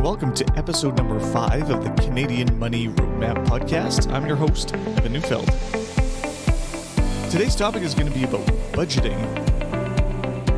and welcome to episode number 5 of the Canadian Money Roadmap podcast. I'm your host, Evan Neufeld. Today's topic is going to be about budgeting.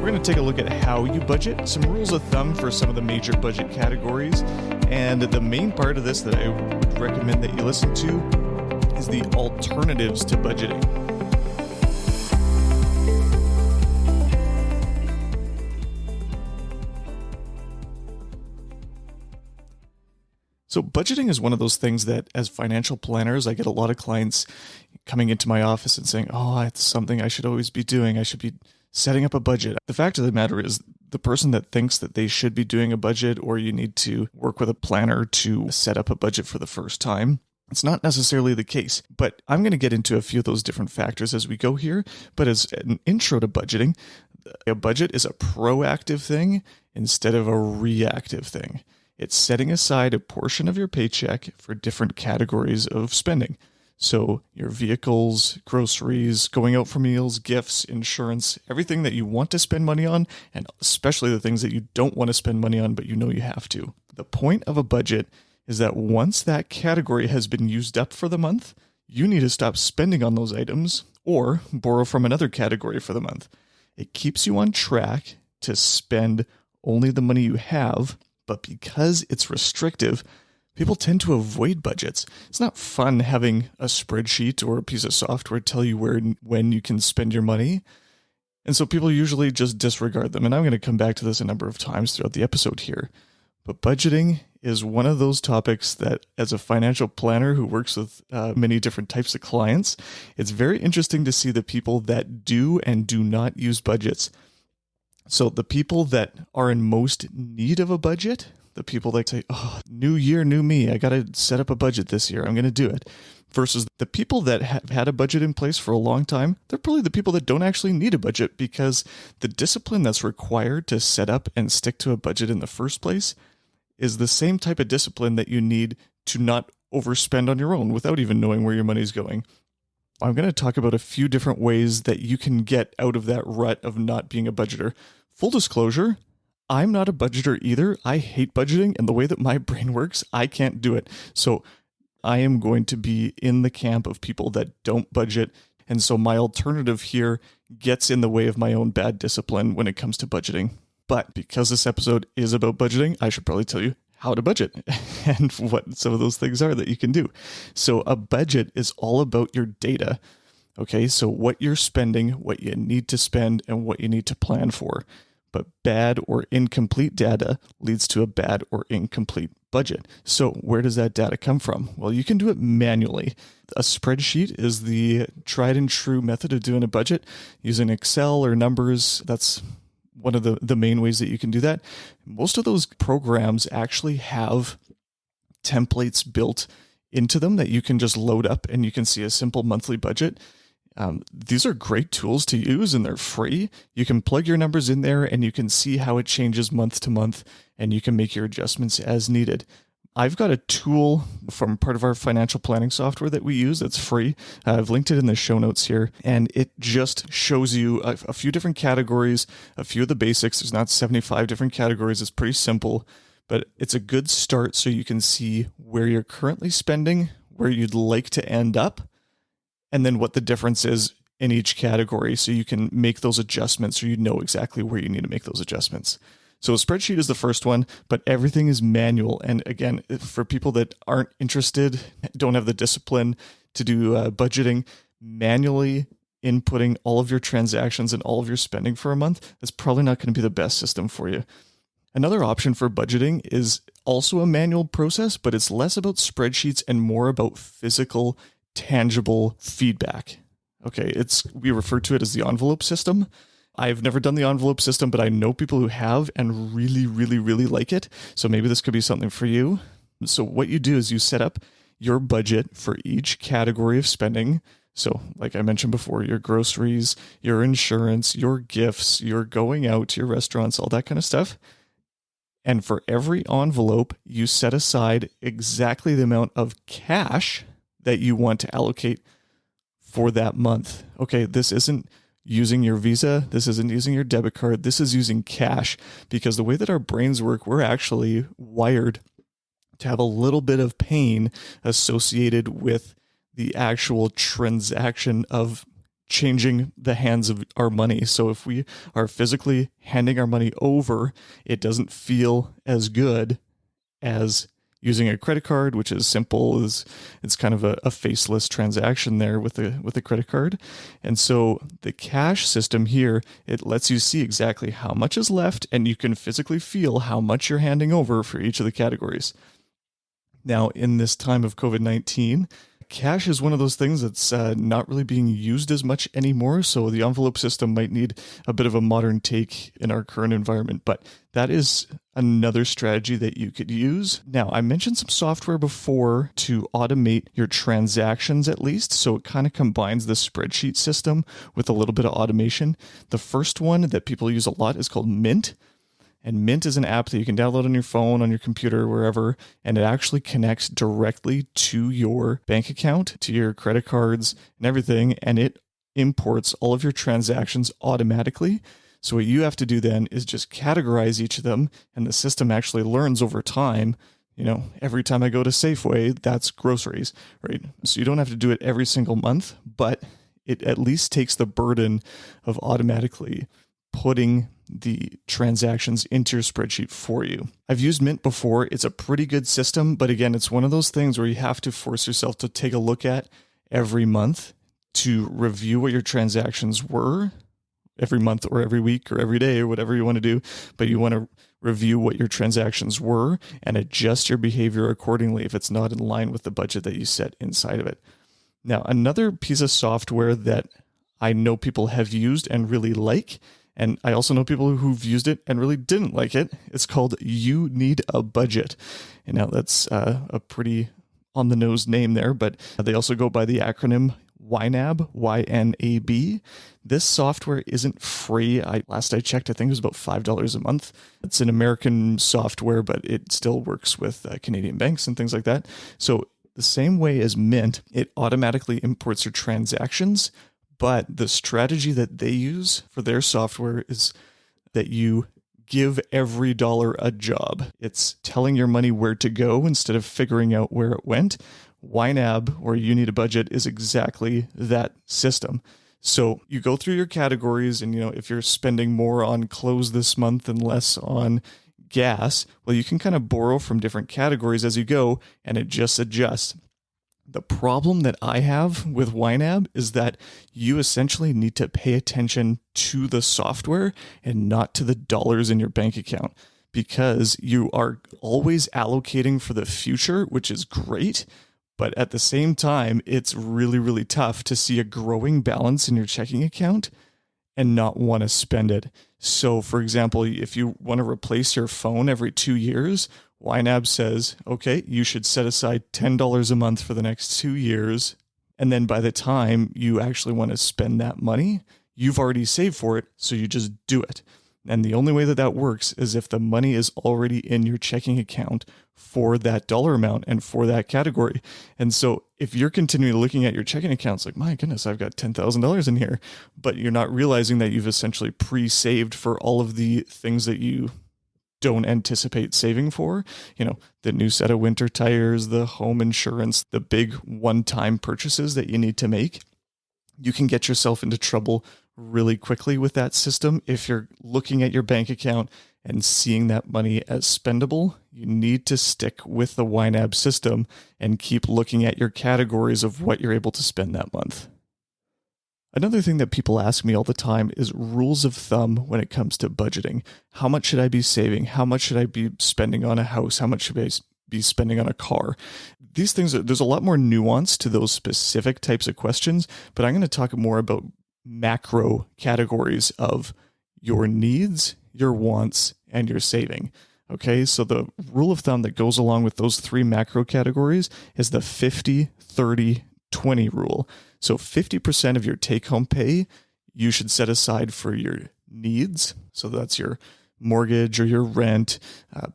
We're going to take a look at how you budget, some rules of thumb for some of the major budget categories, and the main part of this that I would recommend that you listen to is the alternatives to budgeting. So budgeting is one of those things that as financial planners, I get a lot of clients coming into my office and saying, oh, it's something I should always be doing. I should be setting up a budget. The fact of the matter is the person that thinks that they should be doing a budget or you need to work with a planner to set up a budget for the first time, it's not necessarily the case. But I'm going to get into a few of those different factors as we go here. But as an intro to budgeting, a budget is a proactive thing instead of a reactive thing. It's setting aside a portion of your paycheck for different categories of spending. So your vehicles, groceries, going out for meals, gifts, insurance, everything that you want to spend money on, and especially the things that you don't want to spend money on, but you know you have to. The point of a budget is that once that category has been used up for the month, you need to stop spending on those items or borrow from another category for the month. It keeps you on track to spend only the money you have. But because it's restrictive, people tend to avoid budgets. It's not fun having a spreadsheet or a piece of software tell you where and when you can spend your money. And so people usually just disregard them. And I'm going to come back to this a number of times throughout the episode here. But budgeting is one of those topics that, as a financial planner who works with many different types of clients, it's very interesting to see the people that do and do not use budgets. So the people that are in most need of a budget, the people that say, oh, new year, new me, I got to set up a budget this year, I'm going to do it. Versus the people that have had a budget in place for a long time, they're probably the people that don't actually need a budget because the discipline that's required to set up and stick to a budget in the first place is the same type of discipline that you need to not overspend on your own without even knowing where your money's going. I'm going to talk about a few different ways that you can get out of that rut of not being a budgeter. Full disclosure, I'm not a budgeter either. I hate budgeting, and the way that my brain works, I can't do it. So I am going to be in the camp of people that don't budget. And so my alternative here gets in the way of my own bad discipline when it comes to budgeting. But because this episode is about budgeting, I should probably tell you how to budget and what some of those things are that you can do. So a budget is all about your data. Okay, so what you're spending, what you need to spend, and what you need to plan for. But bad or incomplete data leads to a bad or incomplete budget. So where does that data come from? Well, you can do it manually. A spreadsheet is the tried and true method of doing a budget using Excel or numbers. That's one of the main ways that you can do that. Most of those programs actually have templates built into them that you can just load up and you can see a simple monthly budget. These are great tools to use and they're free. You can plug your numbers in there and you can see how it changes month to month and you can make your adjustments as needed. I've got a tool from part of our financial planning software that we use that's free. I've linked it in the show notes here, and it just shows you a few different categories, a few of the basics. There's not 75 different categories. It's pretty simple, but it's a good start so you can see where you're currently spending, where you'd like to end up, and then what the difference is in each category so you can make those adjustments or you know exactly where you need to make those adjustments. So a spreadsheet is the first one, but everything is manual. And again, for people that aren't interested, don't have the discipline to do budgeting, manually inputting all of your transactions and all of your spending for a month, that's probably not going to be the best system for you. Another option for budgeting is also a manual process, but it's less about spreadsheets and more about physical, tangible feedback. Okay, we refer to it as the envelope system. I've never done the envelope system, but I know people who have and really, really, really like it. So maybe this could be something for you. So what you do is you set up your budget for each category of spending. So like I mentioned before, your groceries, your insurance, your gifts, your going out, your restaurants, all that kind of stuff. And for every envelope, you set aside exactly the amount of cash that you want to allocate for that month. Okay, this isn't using your Visa. This isn't using your debit card. This is using cash, because the way that our brains work, we're actually wired to have a little bit of pain associated with the actual transaction of changing the hands of our money. So if we are physically handing our money over, it doesn't feel as good as using a credit card, which is simple. It's kind of a faceless transaction there with a credit card. And so the cash system here, it lets you see exactly how much is left, and you can physically feel how much you're handing over for each of the categories. Now, in this time of COVID-19, cash is one of those things that's not really being used as much anymore. So the envelope system might need a bit of a modern take in our current environment, but that is another strategy that you could use. Now, I mentioned some software before to automate your transactions at least. So it kind of combines the spreadsheet system with a little bit of automation. The first one that people use a lot is called Mint. And Mint is an app that you can download on your phone, on your computer, wherever, and it actually connects directly to your bank account, to your credit cards and everything, and it imports all of your transactions automatically. So what you have to do then is just categorize each of them, and the system actually learns over time. Every time I go to Safeway, that's groceries, right? So you don't have to do it every single month, but it at least takes the burden of automatically putting the transactions into your spreadsheet for you. I've used Mint before. It's a pretty good system, but again, it's one of those things where you have to force yourself to take a look at every month to review what your transactions were every month or every week or every day or whatever you want to do, but you want to review what your transactions were and adjust your behavior accordingly if it's not in line with the budget that you set inside of it. Now, another piece of software that I know people have used and really like, and I also know people who've used it and really didn't like it. It's called You Need a Budget. And now that's a pretty on-the-nose name there, but they also go by the acronym YNAB, Y-N-A-B. This software isn't free. Last I checked, I think it was about $5 a month. It's an American software, but it still works with Canadian banks and things like that. So the same way as Mint, it automatically imports your transactions. But the strategy that they use for their software is that you give every dollar a job. It's telling your money where to go instead of figuring out where it went. YNAB, or You Need a Budget, is exactly that system. So you go through your categories, and if you're spending more on clothes this month and less on gas, well, you can kind of borrow from different categories as you go, and it just adjusts. The problem that I have with YNAB is that you essentially need to pay attention to the software and not to the dollars in your bank account, because you are always allocating for the future, which is great. But at the same time, it's really, really tough to see a growing balance in your checking account and not want to spend it. So, for example, if you want to replace your phone every 2 years, YNAB says, okay, you should set aside $10 a month for the next 2 years. And then by the time you actually want to spend that money, you've already saved for it. So you just do it. And the only way that that works is if the money is already in your checking account for that dollar amount and for that category. And so if you're continually looking at your checking accounts like, my goodness, I've got $10,000 in here, but you're not realizing that you've essentially pre-saved for all of the things that you don't anticipate saving for, the new set of winter tires, the home insurance, the big one-time purchases that you need to make, you can get yourself into trouble really quickly with that system. If you're looking at your bank account and seeing that money as spendable, you need to stick with the YNAB system and keep looking at your categories of what you're able to spend that month. Another thing that people ask me all the time is rules of thumb when it comes to budgeting. How much should I be saving? How much should I be spending on a house? How much should I be spending on a car? These things, there's a lot more nuance to those specific types of questions, but I'm going to talk more about macro categories of your needs, your wants, and your saving. Okay, so the rule of thumb that goes along with those three macro categories is the 50-30-20 rule. So 50% of your take-home pay, you should set aside for your needs. So that's your mortgage or your rent,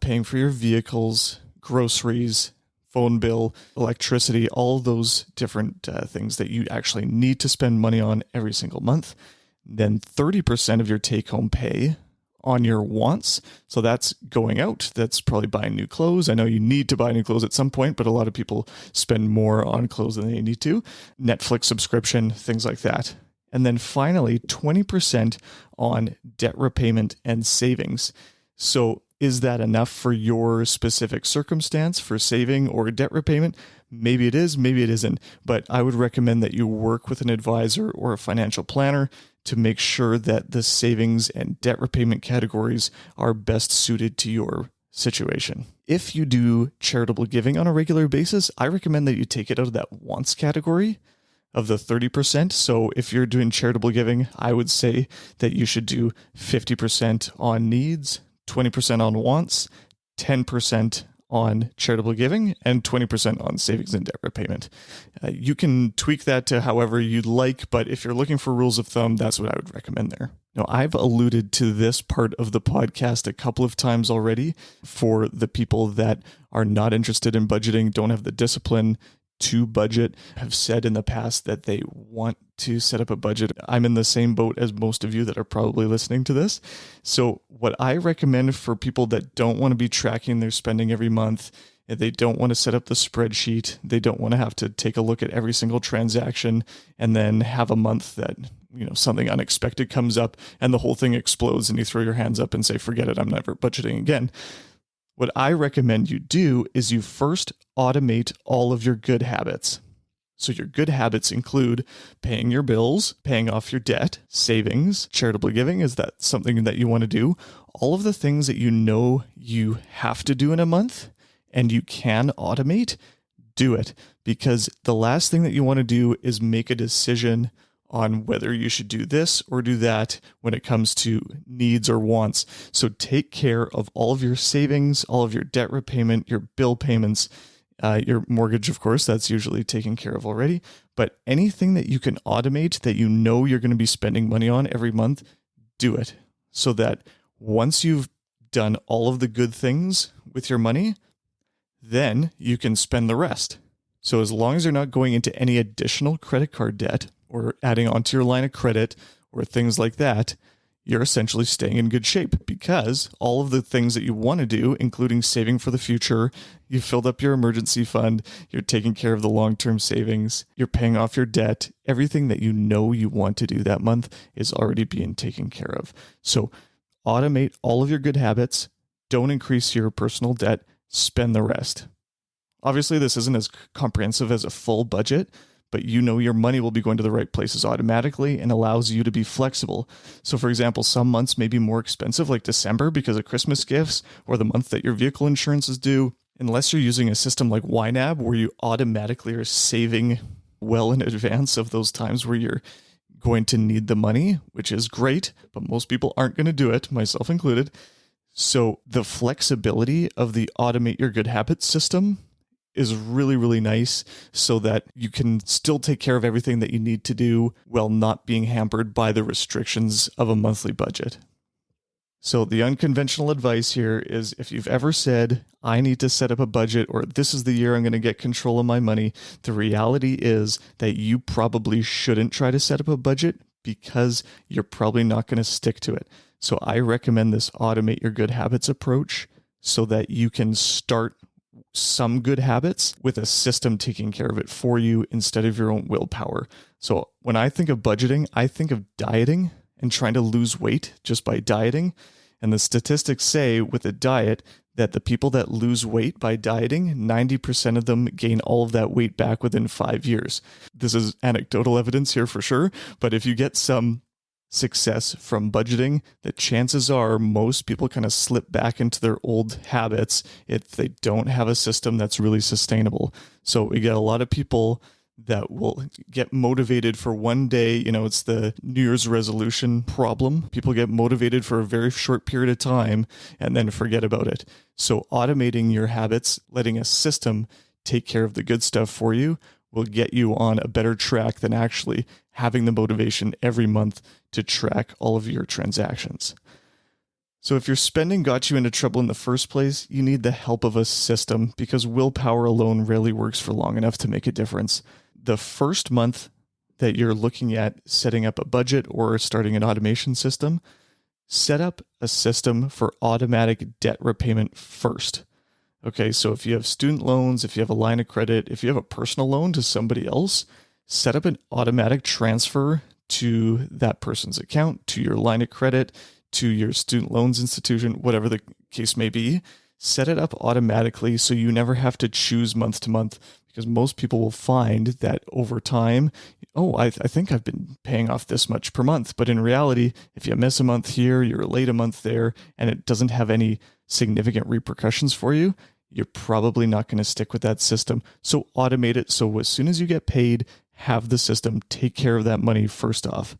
paying for your vehicles, groceries, phone bill, electricity, all those different things that you actually need to spend money on every single month. then 30% of your take-home pay on your wants. So that's going out. That's probably buying new clothes. I know you need to buy new clothes at some point, but a lot of people spend more on clothes than they need to. Netflix subscription, things like that. And then finally, 20% on debt repayment and savings. So is that enough for your specific circumstance for saving or debt repayment? Maybe it is, maybe it isn't. But I would recommend that you work with an advisor or a financial planner to make sure that the savings and debt repayment categories are best suited to your situation. If you do charitable giving on a regular basis, I recommend that you take it out of that wants category of the 30%. So if you're doing charitable giving, I would say that you should do 50% on needs, 20% on wants, 10% on charitable giving, and 20% on savings and debt repayment. You can tweak that to however you'd like, but if you're looking for rules of thumb, that's what I would recommend there. Now, I've alluded to this part of the podcast a couple of times already for the people that are not interested in budgeting, don't have the discipline to budget, have said in the past that they want to set up a budget. I'm in the same boat as most of you that are probably listening to this. So what I recommend for people that don't want to be tracking their spending every month, they don't want to set up the spreadsheet, they don't want to have to take a look at every single transaction and then have a month that, something unexpected comes up and the whole thing explodes and you throw your hands up and say, forget it, I'm never budgeting again. What I recommend you do is you first automate all of your good habits. So your good habits include paying your bills, paying off your debt, savings, charitable giving. Is that something that you want to do? All of the things that you know you have to do in a month and you can automate, do it. Because the last thing that you want to do is make a decision on whether you should do this or do that when it comes to needs or wants. So take care of all of your savings, all of your debt repayment, your bill payments, your mortgage, of course, that's usually taken care of already. But anything that you can automate that you know you're going to be spending money on every month, do it. So that once you've done all of the good things with your money, then you can spend the rest. So as long as you're not going into any additional credit card debt or adding onto your line of credit or things like that, you're essentially staying in good shape because all of the things that you want to do, including saving for the future, you filled up your emergency fund, you're taking care of the long-term savings, you're paying off your debt, everything that you know you want to do that month is already being taken care of. So automate all of your good habits, don't increase your personal debt, spend the rest. Obviously, this isn't as comprehensive as a full budget, but you know your money will be going to the right places automatically and allows you to be flexible. So for example, some months may be more expensive, like December because of Christmas gifts, or the month that your vehicle insurance is due. Unless you're using a system like YNAB where you automatically are saving well in advance of those times where you're going to need the money, which is great, but most people aren't going to do it, myself included. So the flexibility of the automate your good habits system is really, really nice so that you can still take care of everything that you need to do while not being hampered by the restrictions of a monthly budget. So the unconventional advice here is if you've ever said, I need to set up a budget or this is the year I'm going to get control of my money, the reality is that you probably shouldn't try to set up a budget because you're probably not going to stick to it. So I recommend this automate your good habits approach so that you can start some good habits with a system taking care of it for you instead of your own willpower. So when I think of budgeting, I think of dieting and trying to lose weight just by dieting. And the statistics say with a diet that the people that lose weight by dieting, 90% of them gain all of that weight back within 5 years. This is anecdotal evidence here for sure, but if you get some success from budgeting, the chances are most people kind of slip back into their old habits if they don't have a system that's really sustainable. So we get a lot of people that will get motivated for one day. It's the New Year's resolution problem. People get motivated for a very short period of time and then forget about it. So automating your habits, letting a system take care of the good stuff for you will get you on a better track than actually having the motivation every month to track all of your transactions. So if your spending got you into trouble in the first place, you need the help of a system because willpower alone rarely works for long enough to make a difference. The first month that you're looking at setting up a budget or starting an automation system, set up a system for automatic debt repayment first. Okay, so if you have student loans, if you have a line of credit, if you have a personal loan to somebody else, set up an automatic transfer to that person's account, to your line of credit, to your student loans institution, whatever the case may be. Set it up automatically so you never have to choose month to month, because most people will find that over time, I think I've been paying off this much per month. But in reality, if you miss a month here, you're late a month there, and it doesn't have any significant repercussions for you, you're probably not going to stick with that system. So automate it. So as soon as you get paid, have the system take care of that money first off.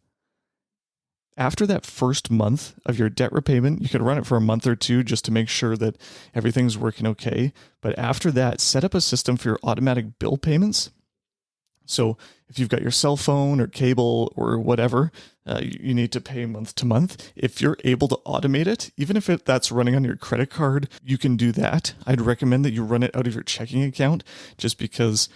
After that first month of your debt repayment, you could run it for a month or two just to make sure that everything's working okay. But after that, set up a system for your automatic bill payments. So if you've got your cell phone or cable or whatever, you need to pay month to month. If you're able to automate it, even if that's running on your credit card, you can do that. I'd recommend that you run it out of your checking account, just because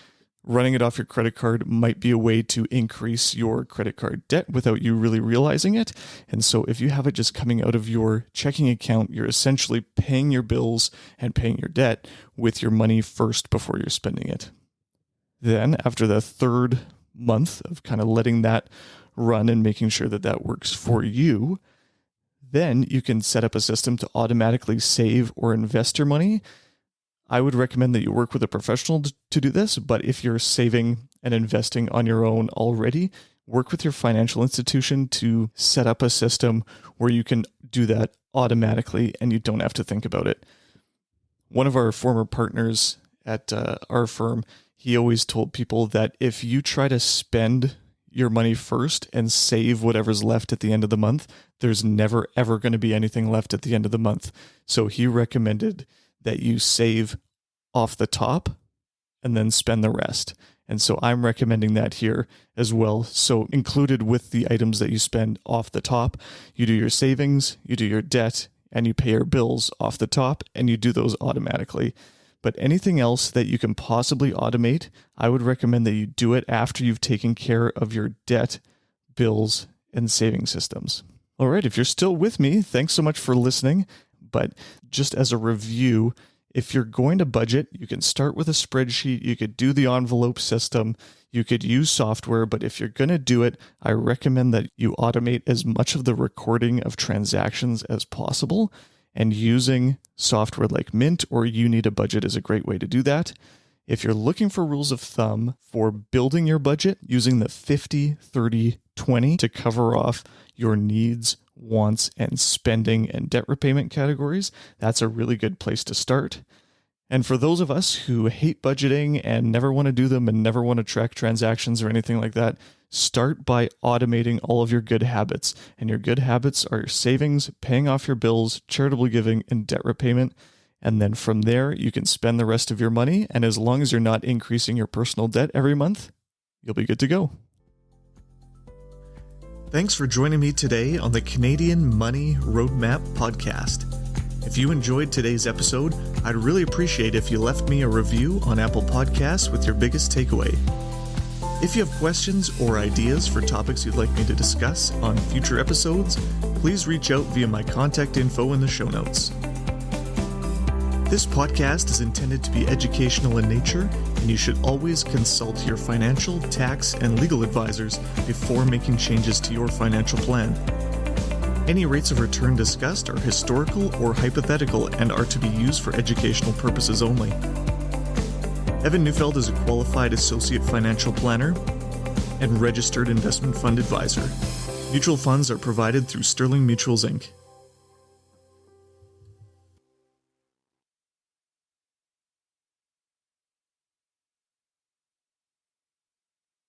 running it off your credit card might be a way to increase your credit card debt without you really realizing it. And so if you have it just coming out of your checking account, you're essentially paying your bills and paying your debt with your money first before you're spending it. Then after the third month of kind of letting that run and making sure that that works for you, then you can set up a system to automatically save or invest your money. I would recommend that you work with a professional to do this, but if you're saving and investing on your own already, work with your financial institution to set up a system where you can do that automatically and you don't have to think about it. One of our former partners at our firm, he always told people that if you try to spend your money first and save whatever's left at the end of the month, there's never ever going to be anything left at the end of the month. So he recommended that you save off the top and then spend the rest. And so I'm recommending that here as well. So included with the items that you spend off the top, you do your savings, you do your debt, and you pay your bills off the top, and you do those automatically. But anything else that you can possibly automate, I would recommend that you do it after you've taken care of your debt, bills, and saving systems. All right, if you're still with me, thanks so much for listening. But just as a review, if you're going to budget, you can start with a spreadsheet. You could do the envelope system. You could use software. But if you're going to do it, I recommend that you automate as much of the recording of transactions as possible. And using software like Mint or You Need a Budget is a great way to do that. If you're looking for rules of thumb for building your budget, using the 50-30-20 to cover off your needs, wants, and spending and debt repayment categories, that's a really good place to start. And for those of us who hate budgeting and never want to do them and never want to track transactions or anything like that, start by automating all of your good habits. And your good habits are your savings, paying off your bills, charitable giving, and debt repayment. And then from there, you can spend the rest of your money. And as long as you're not increasing your personal debt every month, you'll be good to go. Thanks for joining me today on the Canadian Money Roadmap podcast. If you enjoyed today's episode, I'd really appreciate if you left me a review on Apple Podcasts with your biggest takeaway. If you have questions or ideas for topics you'd like me to discuss on future episodes, please reach out via my contact info in the show notes. This podcast is intended to be educational in nature, and you should always consult your financial, tax, and legal advisors before making changes to your financial plan. Any rates of return discussed are historical or hypothetical and are to be used for educational purposes only. Evan Neufeld is a qualified associate financial planner and registered investment fund advisor. Mutual funds are provided through Sterling Mutuals Inc.